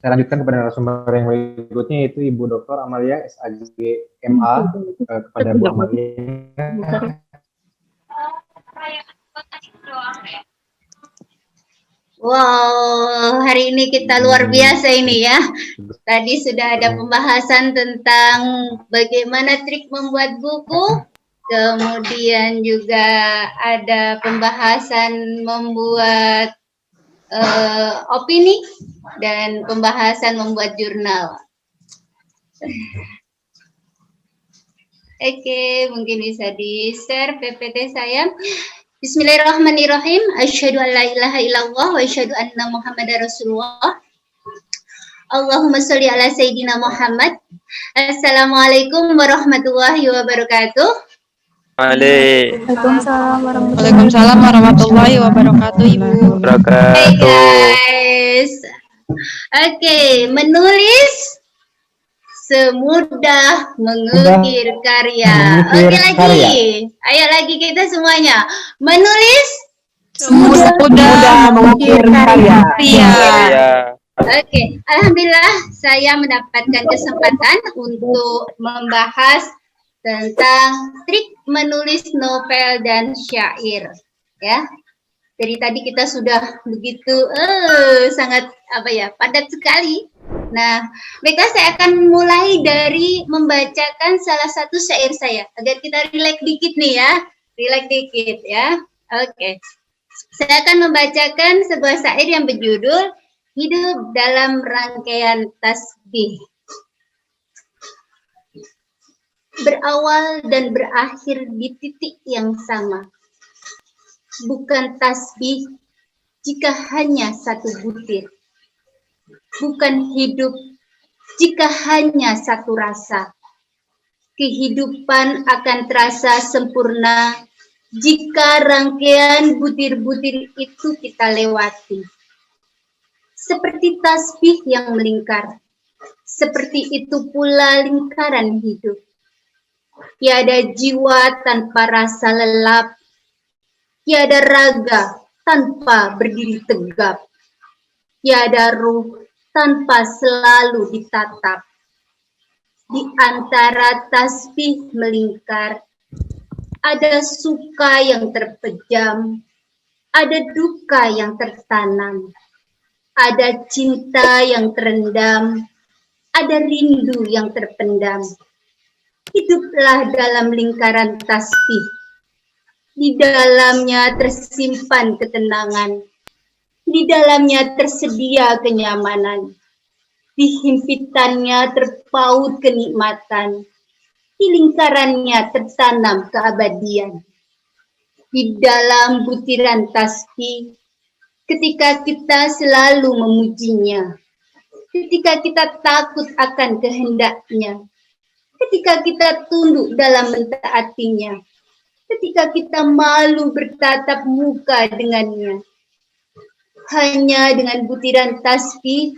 Saya lanjutkan kepada narasumber yang berikutnya, yaitu Ibu Dr. Amalia SAG MA. Kepada Bu Amalia. Wow, hari ini kita luar biasa ini ya. Tadi sudah ada pembahasan tentang bagaimana trik membuat buku, kemudian juga ada pembahasan membuat opini, dan pembahasan membuat jurnal. Oke, mungkin bisa di-share PPT saya. Bismillahirrahmanirrahim. Asyhadu an la ilaha illallah wa asyhadu anna Muhammadar Rasulullah. Allahumma sholli ala sayyidina Muhammad. Assalamualaikum warahmatullahi wabarakatuh. Waalaikumsalam warahmatullahi wabarakatuh, Ibu. Hey guys. Oke, menulis semudah mengukir karya. Oke lagi. Ayo lagi kita semuanya. Menulis Semudah mengukir karya. Oke, alhamdulillah saya mendapatkan kesempatan untuk membahas tentang trik menulis novel dan syair. Ya. Dari tadi kita sudah begitu sangat padat sekali. Nah, baiklah saya akan mulai dari membacakan salah satu syair saya agar kita rileks dikit nih ya. Rileks dikit ya. Oke. Saya akan membacakan sebuah syair yang berjudul Hidup dalam Rangkaian Tasbih. Berawal dan berakhir di titik yang sama. Bukan tasbih jika hanya satu butir. Bukan hidup jika hanya satu rasa. Kehidupan akan terasa sempurna jika rangkaian butir-butir itu kita lewati. Seperti tasbih yang melingkar, seperti itu pula lingkaran hidup. Tiada jiwa tanpa rasa lelap, tiada raga tanpa berdiri tegap. Tiada ruh tanpa selalu ditatap. Di antara tasbih melingkar, ada suka yang terpejam, ada duka yang tertanam, ada cinta yang terendam, ada rindu yang terpendam. Hiduplah dalam lingkaran tasbih. Di dalamnya tersimpan ketenangan. Di dalamnya tersedia kenyamanan. Di himpitannya terpaut kenikmatan. Di lingkarannya tertanam keabadian. Di dalam butiran tasbih, ketika kita selalu memujinya, ketika kita takut akan kehendaknya, ketika kita tunduk dalam mentaatinya, ketika kita malu bertatap muka dengannya. Hanya dengan butiran tasbih,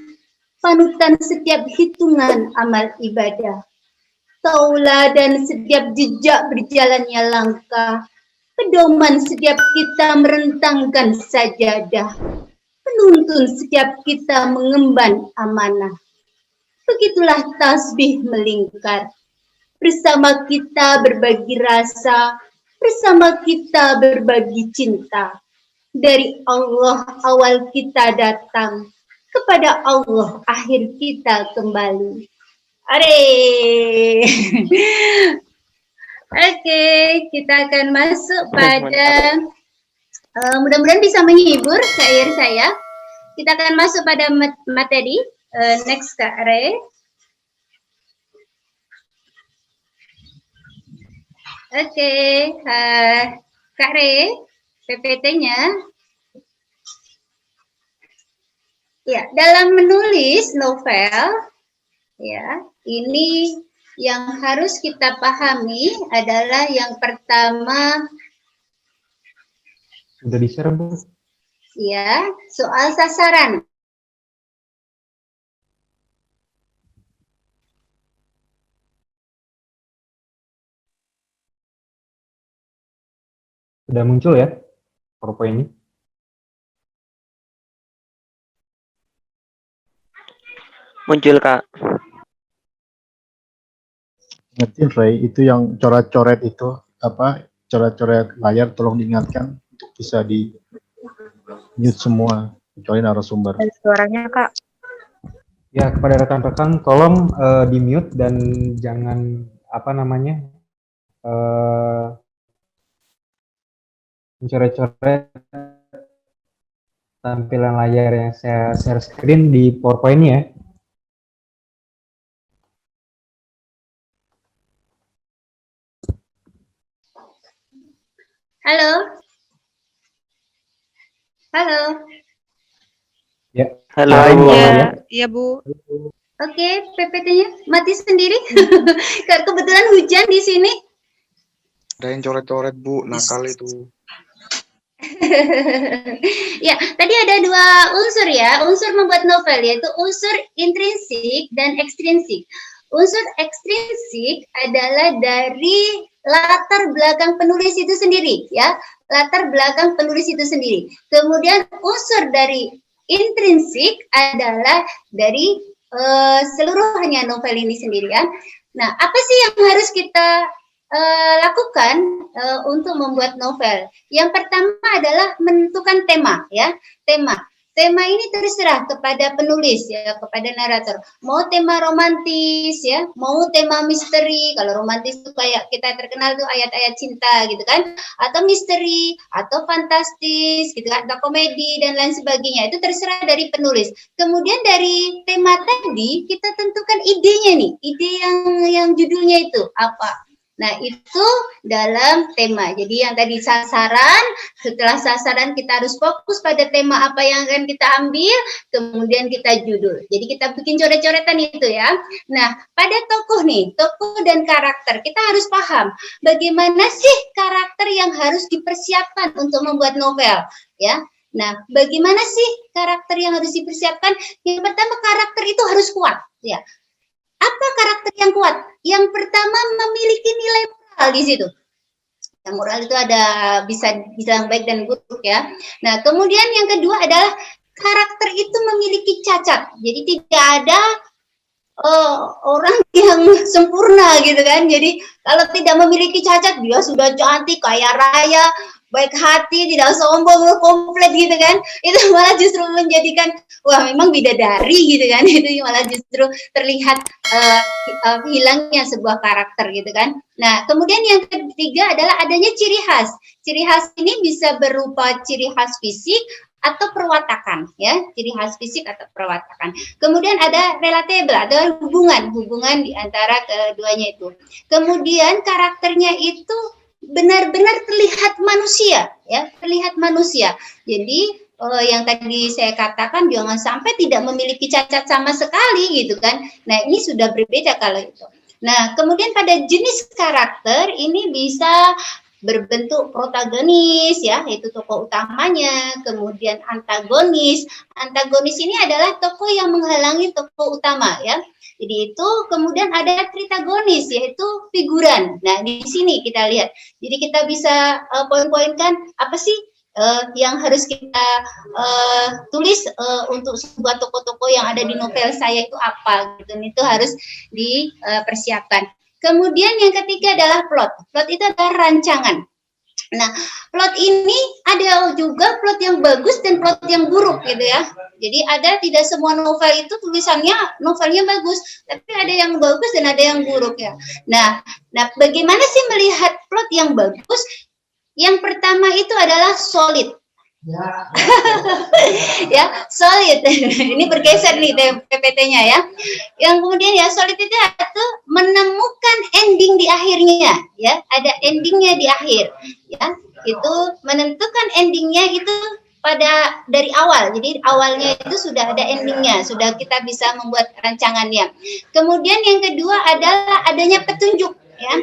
panutan setiap hitungan amal ibadah. Tauladan setiap jejak berjalannya langkah, pedoman setiap kita merentangkan sajadah, penuntun setiap kita mengemban amanah. Begitulah tasbih melingkar. Bersama kita berbagi rasa, bersama kita berbagi cinta. Dari Allah awal kita datang, kepada Allah akhir kita kembali. Are. Oke, kita akan masuk pada mudah-mudahan bisa menghibur syair saya. Kita akan masuk pada materi. Next Kak Re. Oke, Kak Re, PPT-nya. Ya, dalam menulis novel, ya, ini yang harus kita pahami adalah yang pertama. Sudah di-share, Bu? Ya, soal sasaran. Sudah muncul ya, PowerPoint ini? Muncul, Kak. Ingetin Ray, itu yang coret-coret itu apa? Coret-coret layar tolong diingatkan untuk bisa di mute semua kecuali narasumber. Suaranya, Kak. Ya, kepada rekan-rekan tolong di mute dan jangan apa namanya mencoret-coret tampilan layar yang saya share screen di PowerPoint ya. Halo. Halo. Ya. Halo. Hai, Bu Iya, Amalia. iya Bu. Oke, PPT-nya mati sendiri. Karena kebetulan hujan di sini. Ada yang coret-coret, Bu, nakal itu. Ya, tadi ada dua unsur ya, unsur membuat novel, yaitu unsur intrinsik dan ekstrinsik. Unsur ekstrinsik adalah dari latar belakang penulis itu sendiri, ya, latar belakang penulis itu sendiri. Kemudian unsur dari intrinsik adalah dari seluruhnya novel ini sendiri, ya. Nah, apa sih yang harus kita lakukan untuk membuat novel? Yang pertama adalah menentukan tema, ya, tema. Tema ini terserah kepada penulis, ya, kepada narator. Mau tema romantis, ya, mau tema misteri. Kalau romantis itu kayak kita terkenal tuh ayat-ayat cinta, gitu kan? Atau misteri, atau fantastis, gitu kan? Atau komedi dan lain sebagainya. Itu terserah dari penulis. Kemudian dari tema tadi kita tentukan idenya nih, ide yang judulnya itu apa. Nah, itu dalam tema. Jadi yang tadi sasaran, setelah sasaran kita harus fokus pada tema apa yang akan kita ambil, kemudian kita judul. Jadi kita bikin coret-coretan itu ya. Nah, pada tokoh nih, tokoh dan karakter, kita harus paham bagaimana sih karakter yang harus dipersiapkan untuk membuat novel, ya. Nah, bagaimana sih karakter yang harus dipersiapkan? Yang pertama, karakter itu harus kuat, ya. Apa karakter yang kuat? Yang pertama, memiliki nilai moral di situ. Yang moral itu ada bisa yang baik dan buruk ya. Nah, kemudian yang kedua adalah karakter itu memiliki cacat. Jadi tidak ada orang yang sempurna gitu kan. Jadi kalau tidak memiliki cacat, dia sudah cantik, kaya raya, baik hati, tidak sombong, komplit gitu kan. Itu malah justru menjadikan, wah memang bidadari gitu kan. Itu malah justru terlihat hilangnya sebuah karakter gitu kan. Nah, kemudian yang ketiga adalah adanya ciri khas. Ciri khas ini bisa berupa ciri khas fisik atau perwatakan, ya, ciri khas fisik atau perwatakan. Kemudian ada relatable, ada hubungan di antara keduanya itu. Kemudian karakternya itu benar-benar terlihat manusia, ya, terlihat manusia. Jadi yang tadi saya katakan jangan sampai tidak memiliki cacat sama sekali gitu kan. Nah, ini sudah berbeda kalau itu. Nah, kemudian pada jenis karakter ini bisa berbentuk protagonis ya, yaitu tokoh utamanya, kemudian antagonis. Antagonis ini adalah tokoh yang menghalangi tokoh utama ya. Jadi itu kemudian ada tritagonis yaitu figuran. Nah, di sini kita lihat. Jadi kita bisa poin-poinkan apa sih yang harus kita tulis untuk sebuah tokoh-tokoh yang ada di novel saya itu apa gitu. Itu harus dipersiapkan. Kemudian yang ketiga adalah plot. Plot itu adalah rancangan. Nah, plot ini ada juga plot yang bagus dan plot yang buruk gitu ya. Jadi ada tidak semua novel itu tulisannya novelnya bagus, tapi ada yang bagus dan ada yang buruk ya. Nah, bagaimana sih melihat plot yang bagus? Yang pertama itu adalah solid. Ya, solid. Ini bergeser nih PPT-nya ya. Yang kemudian ya solid itu menemukan ending di akhirnya ya. Ada endingnya di akhir ya. Itu menentukan endingnya itu pada dari awal. Jadi awalnya itu sudah ada endingnya, sudah kita bisa membuat rancangannya. Kemudian yang kedua adalah adanya petunjuk ya.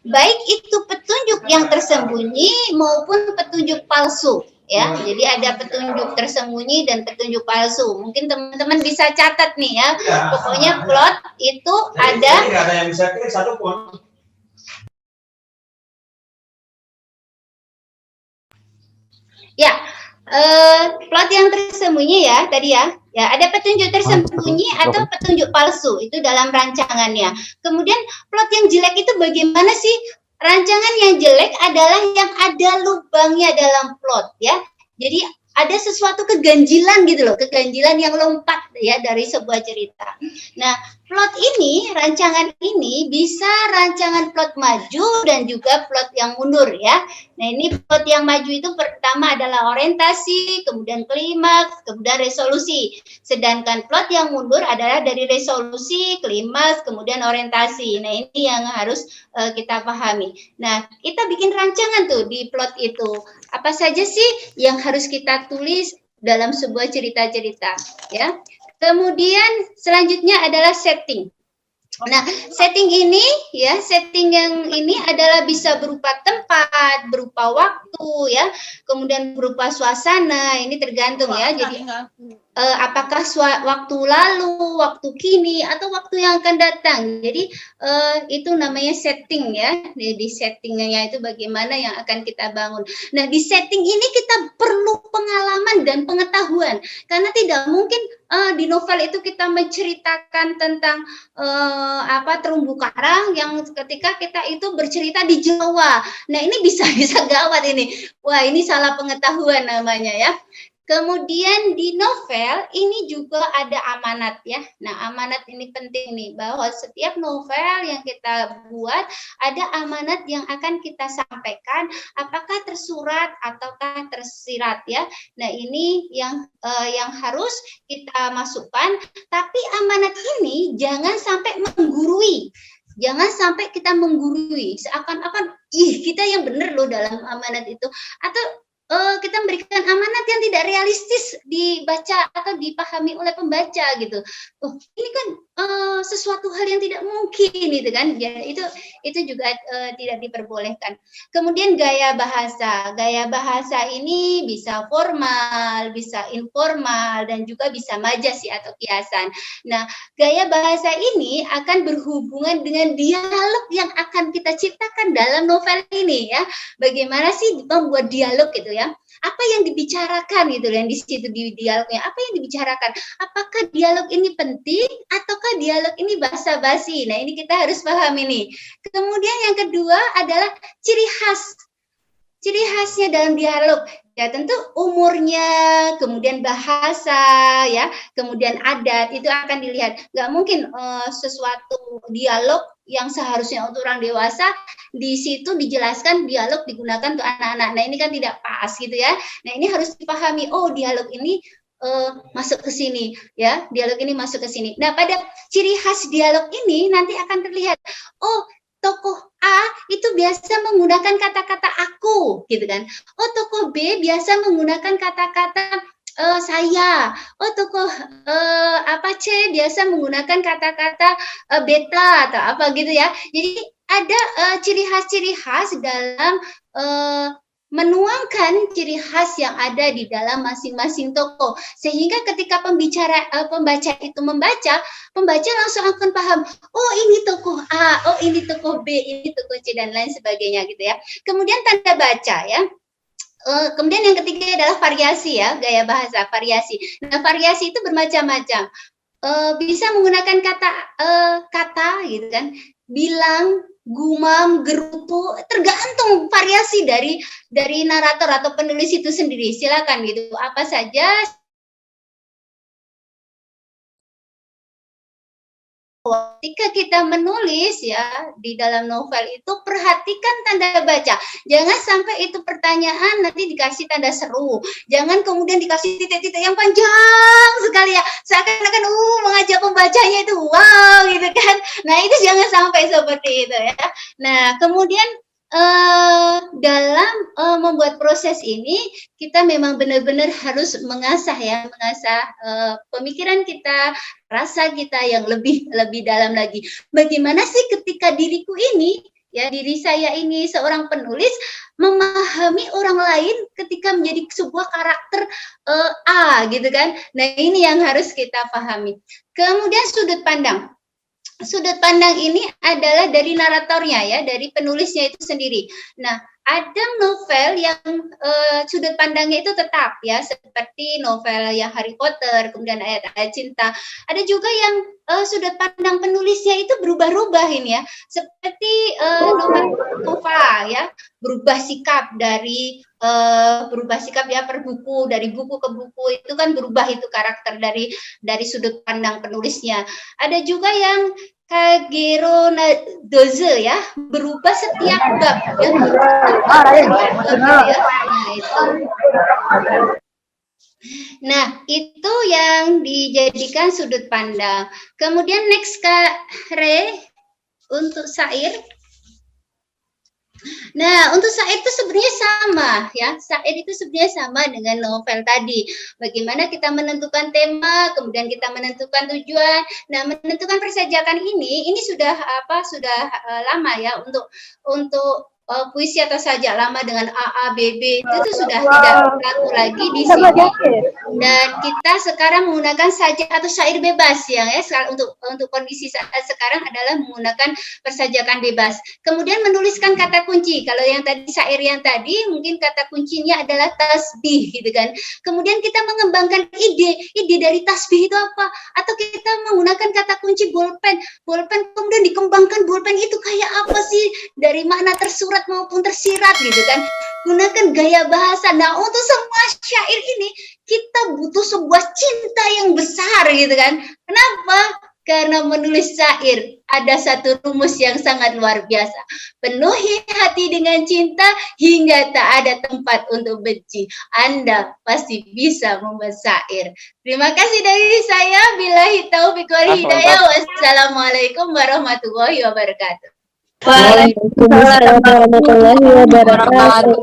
Baik itu petunjuk yang tersembunyi maupun petunjuk palsu. Ya, jadi ada petunjuk tersembunyi dan petunjuk palsu. Mungkin teman-teman bisa catat nih ya. Pokoknya plot itu ada. Yang bisa klik satu pun. Ya, Plot yang tersembunyi ya tadi ya. Ya, ada petunjuk tersembunyi atau petunjuk palsu itu dalam rancangannya. Kemudian plot yang jelek itu bagaimana sih? Rancangan yang jelek adalah yang ada lubangnya dalam plot ya. Jadi ada sesuatu keganjilan gitu loh, keganjilan yang lompat ya dari sebuah cerita. Nah, plot ini, rancangan ini bisa rancangan plot maju dan juga plot yang mundur ya. Nah, ini plot yang maju itu pertama adalah orientasi, kemudian klimaks, kemudian resolusi. Sedangkan plot yang mundur adalah dari resolusi, klimaks, kemudian orientasi. Nah, ini yang harus kita pahami. Nah, kita bikin rancangan tuh di plot itu. Apa saja sih yang harus kita tulis dalam sebuah cerita-cerita ya. Kemudian selanjutnya adalah setting. Nah, setting ini ya, setting yang ini adalah bisa berupa tempat, berupa waktu ya, kemudian berupa suasana. Ini tergantung ya. Jadi apakah waktu lalu, waktu kini, atau waktu yang akan datang. Jadi itu namanya setting ya. Di settingnya itu bagaimana yang akan kita bangun. Nah, di setting ini kita perlu pengalaman dan pengetahuan. Karena tidak mungkin di novel itu kita menceritakan tentang terumbu karang yang ketika kita itu bercerita di Jawa. Nah, ini bisa gawat ini. Wah, ini salah pengetahuan namanya ya. Kemudian di novel ini juga ada amanat ya. Nah, amanat ini penting nih, bahwa setiap novel yang kita buat ada amanat yang akan kita sampaikan, apakah tersurat ataukah tersirat ya. Nah, ini yang harus kita masukkan, tapi amanat ini jangan sampai menggurui. Jangan sampai kita menggurui, seakan-akan kita yang benar loh dalam amanat itu, atau kita memberikan amanat yang tidak realistis dibaca atau dipahami oleh pembaca gitu. Oh, ini kan sesuatu hal yang tidak mungkin gitu kan. Ya, itu juga tidak diperbolehkan. Kemudian gaya bahasa. Gaya bahasa ini bisa formal, bisa informal, dan juga bisa majasi atau kiasan. Nah, gaya bahasa ini akan berhubungan dengan dialog yang akan kita ciptakan dalam novel ini ya. Bagaimana sih membuat dialog gitu ya? Apa yang dibicarakan gitu yang di situ di dialognya? Apa yang dibicarakan? Apakah dialog ini penting ataukah dialog ini basa-basi? Nah, ini kita harus paham ini. Kemudian yang kedua adalah ciri khas. Ciri khasnya dalam dialog. Ya, tentu umurnya, kemudian bahasa, ya, kemudian adat, itu akan dilihat. Nggak mungkin sesuatu dialog yang seharusnya untuk orang dewasa, di situ dijelaskan dialog digunakan untuk anak-anak. Nah, ini kan tidak pas gitu ya. Nah, ini harus dipahami, oh dialog ini masuk ke sini, ya, dialog ini masuk ke sini. Nah, pada ciri khas dialog ini nanti akan terlihat, oh tokoh A itu biasa menggunakan kata-kata aku, gitu kan. Oh, tokoh B biasa menggunakan kata-kata saya. Oh, tokoh C biasa menggunakan kata-kata beta atau apa gitu ya. Jadi ada ciri khas dalam menuangkan ciri khas yang ada di dalam masing-masing tokoh, sehingga ketika pembaca itu membaca, pembaca langsung akan paham, oh ini tokoh A, oh ini tokoh B, ini tokoh C, dan lain sebagainya gitu ya. Kemudian tanda baca ya. Kemudian yang ketiga adalah variasi ya, gaya bahasa, variasi. Nah, variasi itu bermacam-macam. Bisa menggunakan kata gitu kan, bilang, gumam, gerutu, tergantung variasi dari narator atau penulis itu sendiri. Silakan gitu, apa saja. Ketika kita menulis ya di dalam novel itu, perhatikan tanda baca. Jangan sampai itu pertanyaan nanti dikasih tanda seru. Jangan kemudian dikasih titik-titik yang panjang sekali ya. Seakan-akan mengajak pembacanya itu wow gitu kan. Nah, itu jangan sampai seperti itu ya. Nah, kemudian dalam membuat proses ini kita memang benar-benar harus mengasah pemikiran kita, rasa kita yang lebih dalam lagi. Bagaimana sih ketika diriku ini, ya diri saya ini seorang penulis memahami orang lain ketika menjadi sebuah karakter A gitu kan. Nah, ini yang harus kita pahami. Kemudian sudut pandang. sudut pandang ini adalah dari naratornya ya, dari penulisnya itu sendiri. Nah, ada novel yang sudut pandangnya itu tetap ya, seperti novel yang Harry Potter, kemudian Ayat-Ayat Cinta. Ada juga yang sudut pandang penulisnya itu berubah-ubah ini ya, seperti novel Nova ya, berubah sikap ya per buku, dari buku ke buku itu kan berubah itu karakter dari sudut pandang penulisnya. Ada juga yang Kagero Doze ya, berubah setiap bab ya. Nah, itu yang dijadikan sudut pandang. Kemudian next Kak Re untuk syair. Nah, untuk syair itu sebenarnya sama ya. Syair itu sebenarnya sama dengan novel tadi. Bagaimana kita menentukan tema, kemudian kita menentukan tujuan. Nah, menentukan persajakan ini sudah lama ya untuk puisi atau sajak lama dengan A, B, B itu sudah tidak berlaku lagi di sini. Dan kita sekarang menggunakan sajak atau syair bebas ya untuk kondisi saat sekarang adalah menggunakan persajakan bebas. Kemudian menuliskan kata kunci. Kalau yang tadi syair yang tadi mungkin kata kuncinya adalah tasbih gitu kan. Kemudian kita mengembangkan ide dari tasbih itu apa? Atau kita menggunakan kata kunci bolpen kemudian dikembangkan bolpen itu kayak apa sih dari makna tersurat maupun tersirat gitu kan, gunakan gaya bahasa. Nah, untuk semua syair ini kita butuh sebuah cinta yang besar gitu kan. Kenapa? Karena menulis syair ada satu rumus yang sangat luar biasa. Penuhi hati dengan cinta hingga tak ada tempat untuk benci. Anda pasti bisa membuat syair. Terima kasih dari saya. Billahi taufiq wal hidayah. Wassalamualaikum warahmatullahi wabarakatuh. Waalaikumsalam warahmatullahi wabarakatuh.